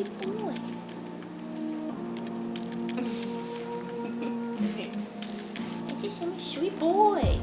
sweet boy. I just am a sweet boy.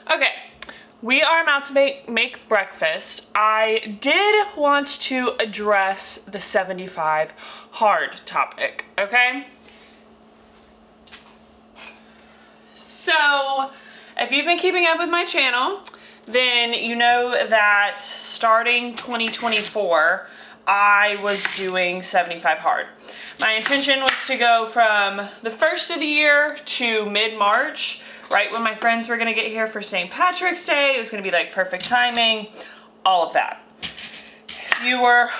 Okay, we are about to make breakfast. I did want to address the 75 hard topic, okay? So, if you've been keeping up with my channel, then you know that starting 2024, I was doing 75 hard. My intention was to go from the first of the year to mid-March, right when my friends were gonna get here for St. Patrick's Day. It was gonna be like perfect timing, all of that. If you were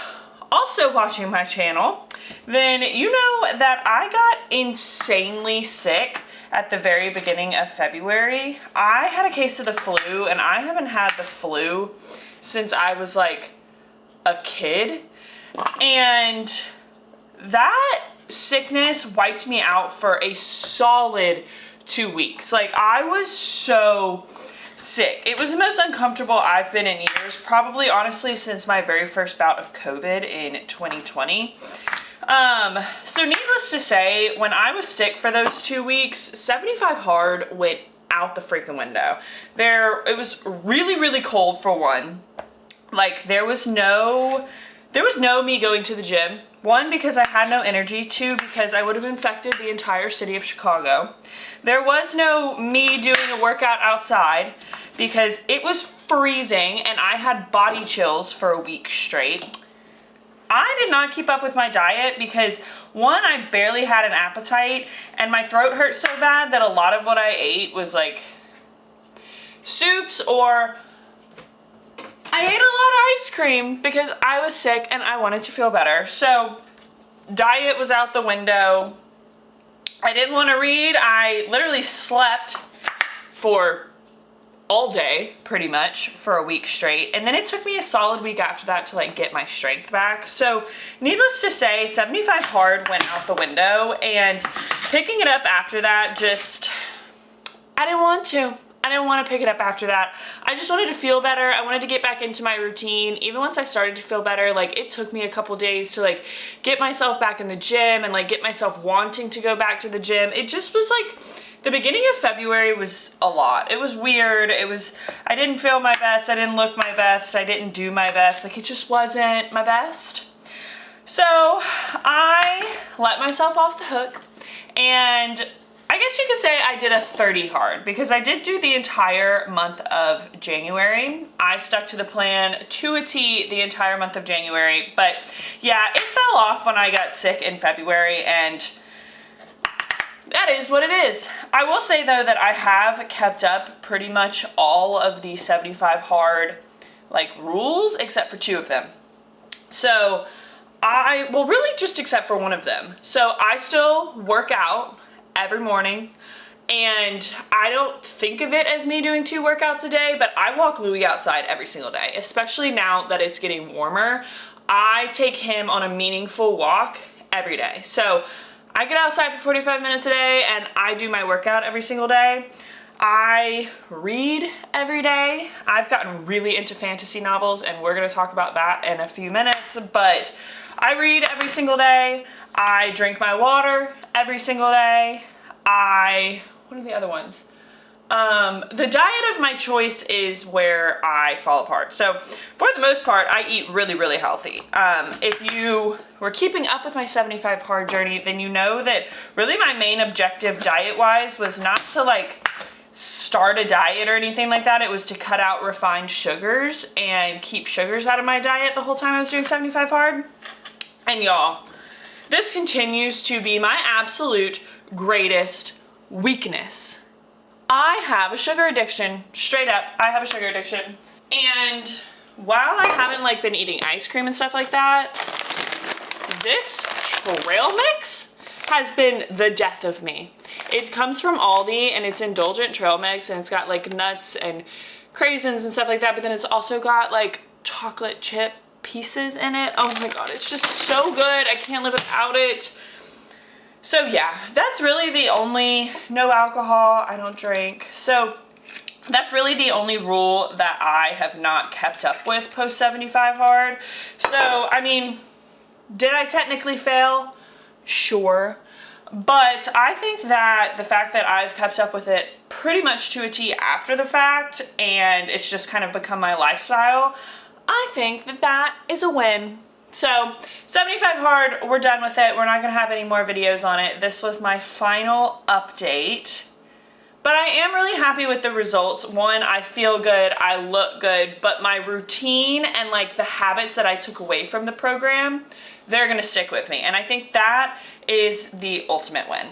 also watching my channel, then you know that I got insanely sick at the very beginning of February. I had a case of the flu, and I haven't had the flu since I was like a kid. And that sickness wiped me out for a solid 2 weeks. Like, I was so sick. It was the most uncomfortable I've been in years, probably honestly since my very first bout of COVID in 2020. So needless to say, when I was sick for those 2 weeks, 75 hard went out the freaking window. It was really, really cold for one. Like, there was no me going to the gym. One, because I had no energy. Two, because I would have infected the entire city of Chicago. There was no me doing a workout outside because it was freezing and I had body chills for a week straight. I did not keep up with my diet because, one, I barely had an appetite and my throat hurt so bad that a lot of what I ate was like soups, or I ate a lot of ice cream because I was sick and I wanted to feel better. So diet was out the window. I didn't want to read. I literally slept for all day, pretty much, for a week straight. And then it took me a solid week after that to like get my strength back. So needless to say, 75 hard went out the window, and picking it up after that just I didn't want to. I didn't want to pick it up after that. I just wanted to feel better. I wanted to get back into my routine. Even once I started to feel better, like it took me a couple days to like get myself back in the gym and like get myself wanting to go back to the gym. It just was like, the beginning of February was a lot. It was weird. I didn't feel my best. I didn't look my best. I didn't do my best. Like it just wasn't my best. So I let myself off the hook, and I guess you could say I did a 30 hard because I did do the entire month of January. I stuck to the plan to a T the entire month of January, but yeah, it fell off when I got sick in February, and that is what it is. I will say though that I have kept up pretty much all of the 75 hard like rules except for 2 of them. So well, really just except for one of them. So I still work out every morning, and I don't think of it as me doing 2 workouts a day, but I walk Louie outside every single day, especially now that it's getting warmer. I take him on a meaningful walk every day. So I get outside for 45 minutes a day and I do my workout every single day. I read every day. I've gotten really into fantasy novels, and we're gonna talk about that in a few minutes, but I read every single day. I drink my water every single day. What are the other ones? The diet of my choice is where I fall apart. So for the most part, I eat really, really healthy. If you were keeping up with my 75 hard journey, then you know that really my main objective diet-wise was not to like start a diet or anything like that. It was to cut out refined sugars and keep sugars out of my diet the whole time I was doing 75 hard. And y'all, this continues to be my absolute greatest weakness. I have a sugar addiction. Straight up, I have a sugar addiction. And while I haven't like been eating ice cream and stuff like that, this trail mix has been the death of me. It comes from Aldi, and it's indulgent trail mix, and it's got like nuts and craisins and stuff like that, but then it's also got like chocolate chip pieces in it. Oh my god, it's just so good. I can't live without it. So yeah, that's really the only, no alcohol, I don't drink. So that's really the only rule that I have not kept up with post 75 hard. So, I mean, did I technically fail? Sure. But I think that the fact that I've kept up with it pretty much to a T after the fact, and it's just kind of become my lifestyle, I think that that is a win. So 75 hard, we're done with it. We're not gonna have any more videos on it. This was my final update. But I am really happy with the results. One, I feel good, I look good, but my routine and like the habits that I took away from the program, they're gonna stick with me. And I think that is the ultimate win.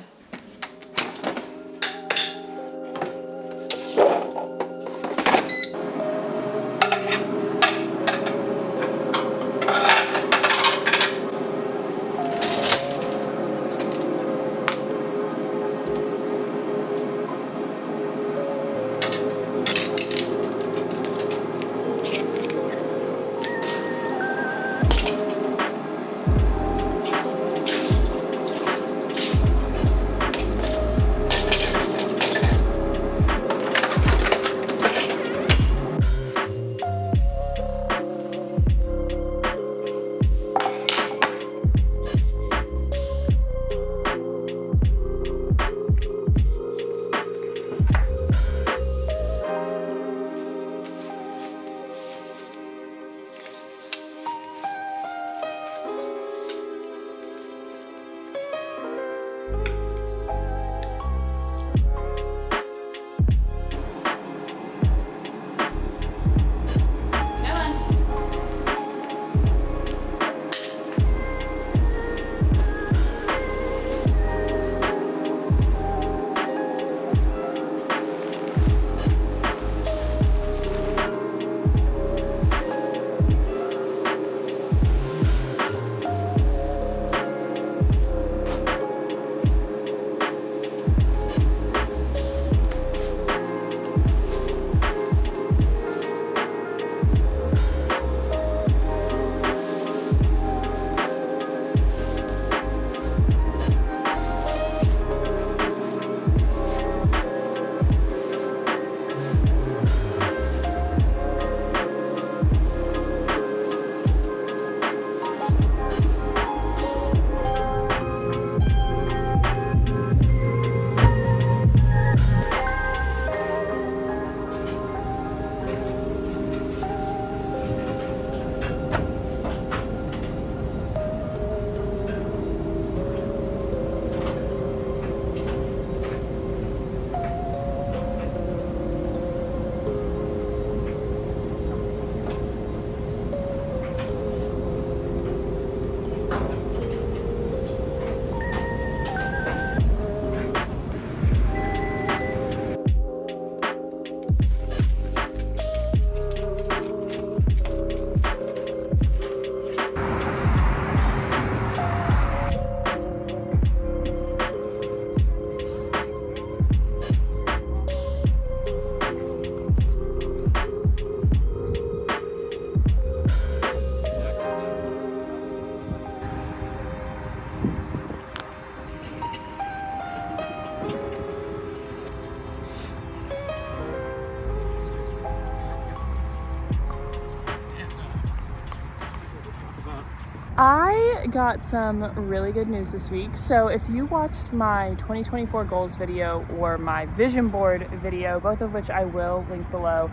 I got some really good news this week. So if you watched my 2024 goals video or my vision board video, both of which I will link below,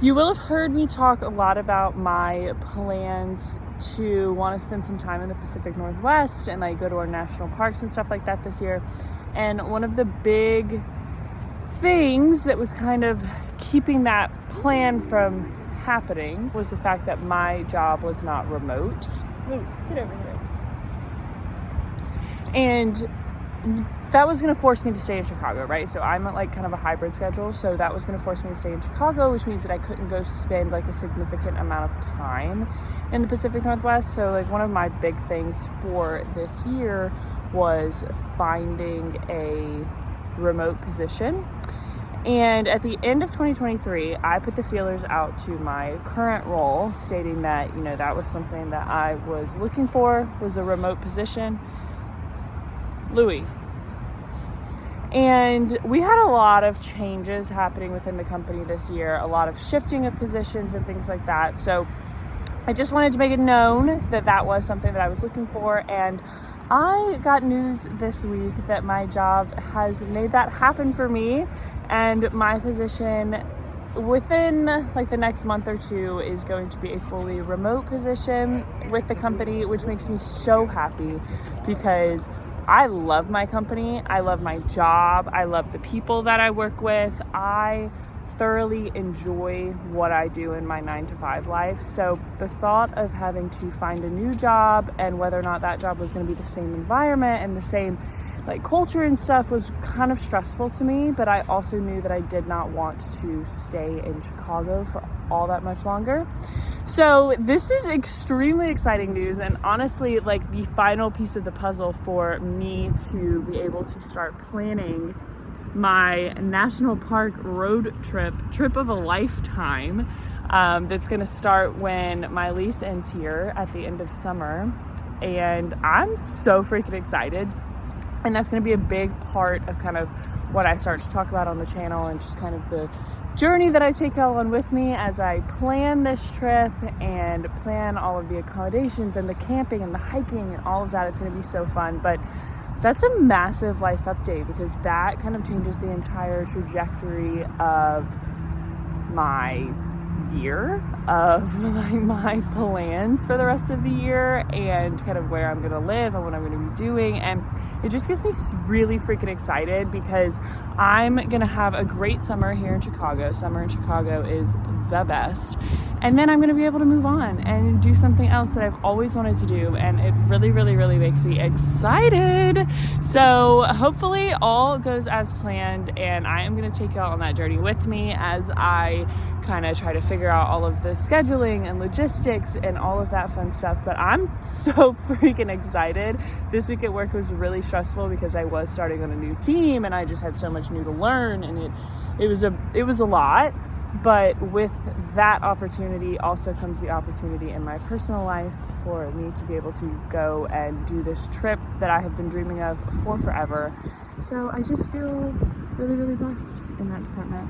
you will have heard me talk a lot about my plans to want to spend some time in the Pacific Northwest and like go to our national parks and stuff like that this year. And one of the big things that was kind of keeping that plan from happening was the fact that my job was not remote. Louie, get over here. And that was going to force me to stay in Chicago, right? So I'm at like kind of a hybrid schedule. So that was going to force me to stay in Chicago, which means that I couldn't go spend like a significant amount of time in the Pacific Northwest. So like one of my big things for this year was finding a remote position. And at the end of 2023, I put the feelers out to my current role, stating that, you know, that was something that I was looking for, was a remote position. Louie. And we had a lot of changes happening within the company this year, a lot of shifting of positions and things like that. So I just wanted to make it known that that was something that I was looking for. And I got news this week that my job has made that happen for me. And my position within like the next month or two is going to be a fully remote position with the company, which makes me so happy because I love my company. I love my job. I love the people that I work with. I thoroughly enjoy what I do in my 9-to-5 life. So the thought of having to find a new job and whether or not that job was going to be the same environment and the same like culture and stuff was kind of stressful to me, but I also knew that I did not want to stay in Chicago for all that much longer. So this is extremely exciting news, and honestly like the final piece of the puzzle for me to be able to start planning my national park road trip of a lifetime, that's going to start when my lease ends here at the end of summer. And I'm so freaking excited. And that's going to be a big part of kind of what I start to talk about on the channel and just kind of the journey that I take y'all on with me as I plan this trip and plan all of the accommodations and the camping and the hiking and all of that. It's going to be so fun. But that's a massive life update because that kind of changes the entire trajectory of my year, of like my plans for the rest of the year and kind of where I'm going to live and what I'm going to be doing. And it just gets me really freaking excited because I'm going to have a great summer here in Chicago. Summer in Chicago is the best. And then I'm going to be able to move on and do something else that I've always wanted to do. And it really, really, really makes me excited. So hopefully all goes as planned. And I am going to take y'all on that journey with me as I kind of try to figure out all of the scheduling and logistics and all of that fun stuff. But I'm so freaking excited. This week at work was really stressful because I was starting on a new team and I just had so much new to learn, and it was a lot. But with that opportunity also comes the opportunity in my personal life for me to be able to go and do this trip that I have been dreaming of for forever. So I just feel really, really blessed in that department.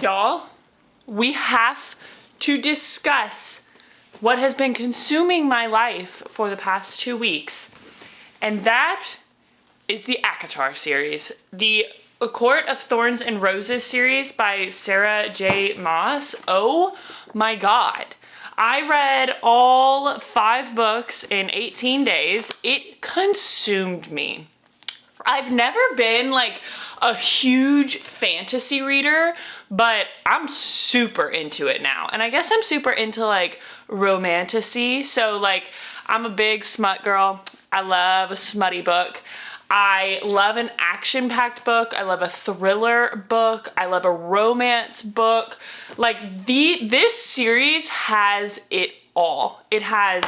Y'all, we have to discuss what has been consuming my life for the past 2 weeks. and that is the ACOTAR series. The A Court of Thorns and Roses series by Sarah J. Maas. Oh my God. I read all 5 books in 18 days. It consumed me. I've never been like a huge fantasy reader, but I'm super into it now. And I guess I'm super into like romantasy. So like I'm a big smut girl. I love a smutty book. I love an action-packed book. I love a thriller book. I love a romance book. Like this series has it all. It has,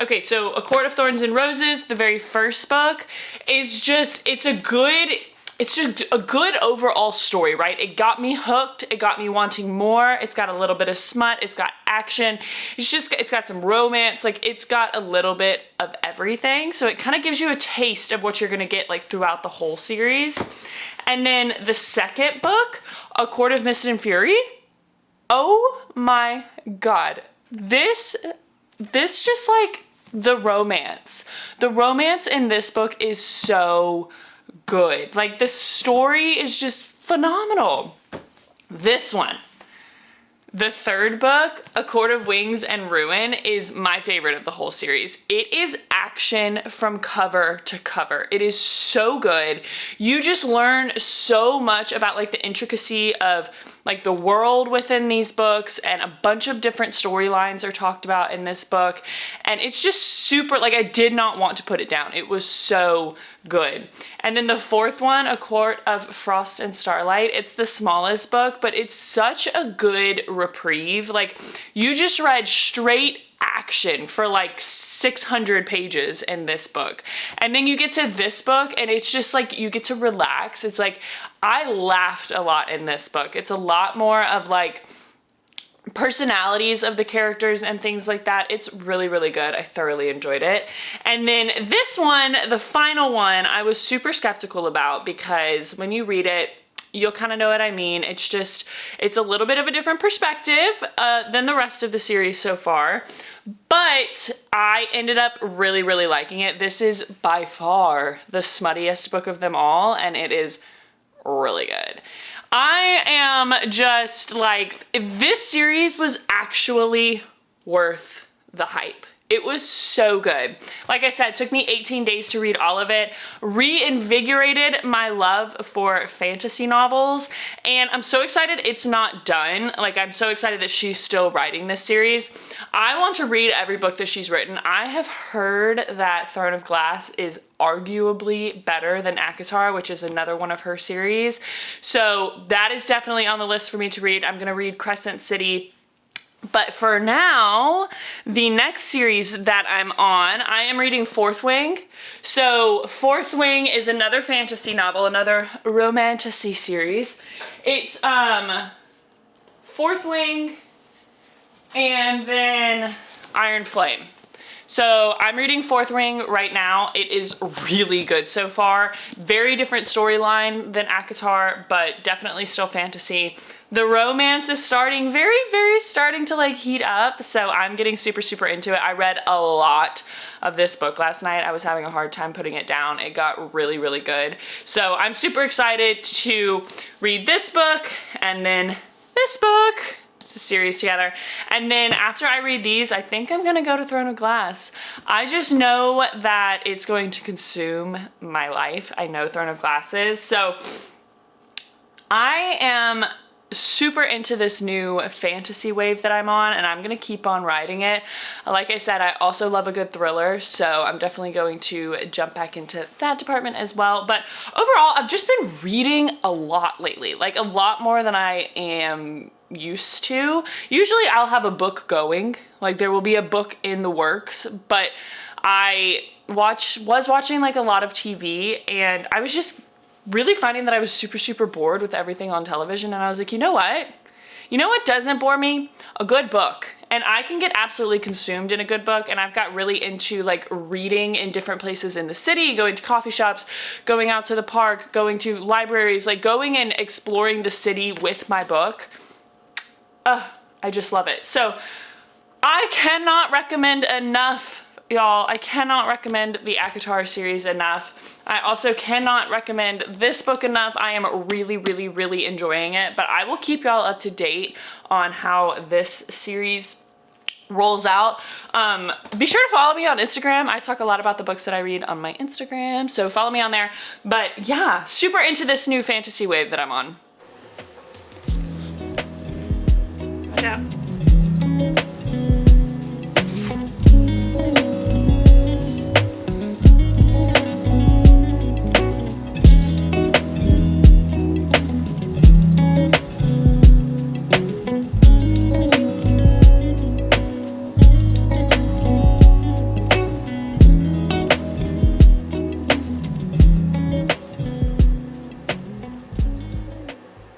okay, so A Court of Thorns and Roses, the very first book, is just, it's a good overall story, right? It got me hooked. It got me wanting more. It's got a little bit of smut. It's got action. It's got some romance. Like it's got a little bit of everything. So it kind of gives you a taste of what you're going to get like throughout the whole series. And then the second book, A Court of Mist and Fury. Oh my God. This just like the romance. The romance in this book is so good. Like the story is just phenomenal. This one, the third book, A Court of Wings and Ruin, is my favorite of the whole series. It is action from cover to cover. It is so good. You just learn so much about like the intricacy of like the world within these books, and a bunch of different storylines are talked about in this book. And it's just super, like I did not want to put it down. It was so good. And then the fourth one, A Court of Frost and Starlight, it's the smallest book, but it's such a good reprieve. Like you just read straight action for like 600 pages in this book. And then you get to this book and it's just like you get to relax. It's like I laughed a lot in this book. It's a lot more of like personalities of the characters and things like that. It's really, really good. I thoroughly enjoyed it. And then this one, the final one, I was super skeptical about because when you read it, you'll kind of know what I mean. It's just, it's a little bit of a different perspective than the rest of the series so far. But I ended up really, really liking it. This is by far the smuttiest book of them all, and it is really good. I am just like, this series was actually worth the hype. It was so good. Like I said, it took me 18 days to read all of it, reinvigorated my love for fantasy novels, and I'm so excited it's not done. Like, I'm so excited that she's still writing this series. I want to read every book that she's written. I have heard that Throne of Glass is arguably better than ACOTAR, which is another one of her series. So that is definitely on the list for me to read. I'm gonna read Crescent City. But for now, the next series that I'm on, I am reading Fourth Wing. So Fourth Wing is another fantasy novel, another romantasy series. It's Fourth Wing and then Iron Flame. So I'm reading Fourth Wing right now. It is really good so far. Very different storyline than ACOTAR, but definitely still fantasy. The romance is starting starting to like heat up, so I'm getting super, super into it. I read a lot of this book last night. I was having a hard time putting it down. It got really, really good. So I'm super excited to read this book and then this book. It's a series together. And then after I read these, I think I'm gonna go to Throne of Glass. I just know that it's going to consume my life. I know Throne of Glass is. So I am super into this new fantasy wave that I'm on, and I'm gonna keep on riding it. Like I said, I also love a good thriller, so I'm definitely going to jump back into that department as well. But overall, I've just been reading a lot lately, like a lot more than I am used to. Usually I'll have a book going, like there will be a book in the works, but I was watching like a lot of TV, and I was just really finding that I was super, super bored with everything on television. And I was like, you know what? You know what doesn't bore me? A good book. And I can get absolutely consumed in a good book. And I've got really into like reading in different places in the city, going to coffee shops, going out to the park, going to libraries, like going and exploring the city with my book. I just love it. So I cannot recommend enough y'all, I cannot recommend the ACOTAR series enough. I also cannot recommend this book enough. I am really, really, really enjoying it, but I will keep y'all up to date on how this series rolls out. Be sure to follow me on Instagram. I talk a lot about the books that I read on my Instagram, so follow me on there. But yeah, super into this new fantasy wave that I'm on. Yeah.